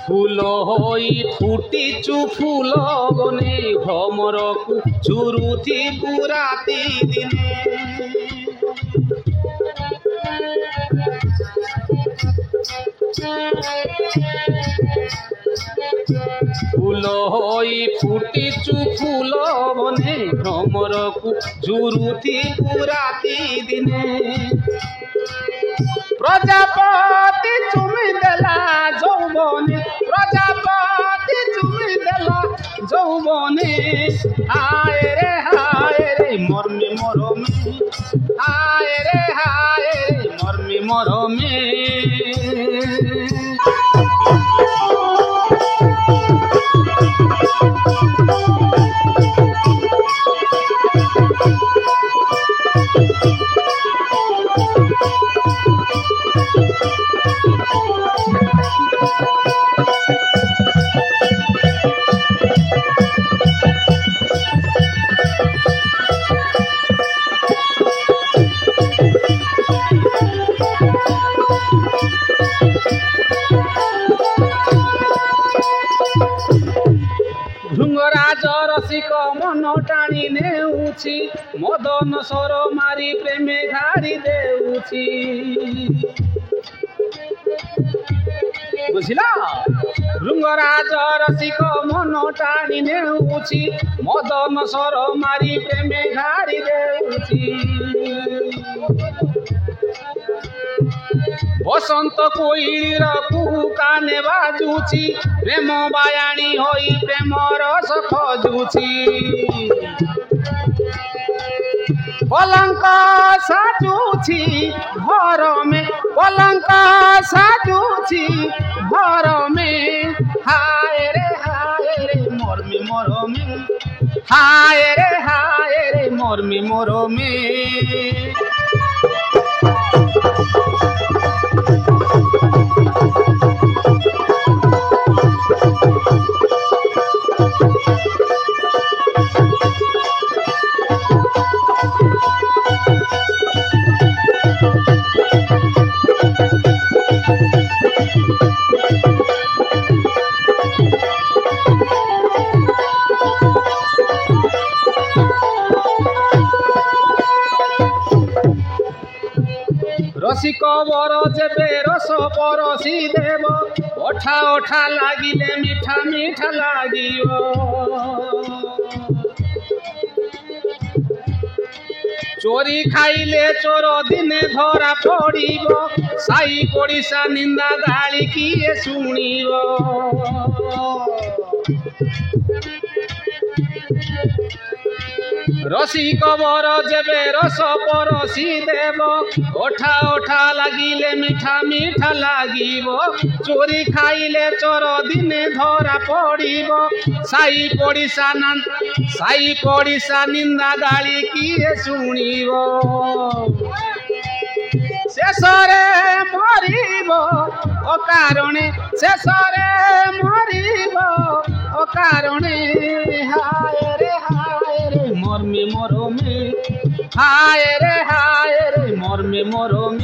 ফুল হই ফুটিছু ফুল বনে ভ্রমরকু ঝুরুথিবু রাতি দিনে ফুল হই ফুটিছু ফুল বনে ভ্রমরকু ঝুরুথিবু রাতি দিনে প্রজাপতি চুমি দেলা যৌবনে প্রজাপতি চুমি দেলা যৌবনে হায় রে মর্মে মরমে হায় রে মর্মে মরমে ভৃঙ্গরাজ রসিক মন টানি নেউছি মদন সর মারি প্রেমে ঘাড়ি দেউছি বুঝিল ভৃঙ্গরাজ রসিক মন টানি নেউছি মদন সর মারি প্রেমে ঘাড়ি দেউছি বসন্ত কোইলির কুহু কানে বাজুছি প্রেম বায়াণী হই প্রেম রস খজুছি পলঙ্ক সাজুছি ঘরমে পলঙ্ক সাজুছি ঘরমে হায় রে মর্মে মরমে হায় রে মর্মে মরমে রসিক বর যেবে রস পরশি দেব ওঠা ওঠা লাগিলে মিঠা মিঠা লাগিব চোরি খাইলে চোর দিনে ধরা পড়িব সাই পড়িশা নিন্দা গালি কিয়ে শুনিব রসিক বর যেবে রস পরশি দেব ওঠা ওঠা লাগিলে মিঠা মিঠা লাগিব চোরি খাইলে চোর দিনে ধরা পড়িব সাই পড়িশা নিন্দা গালি কিয়ে শুনিব শেষরে মরিব অকারণে শেষরে মরিব অকারণে হায় রে মর্মে মরমে হায় রে মর্মে মরমে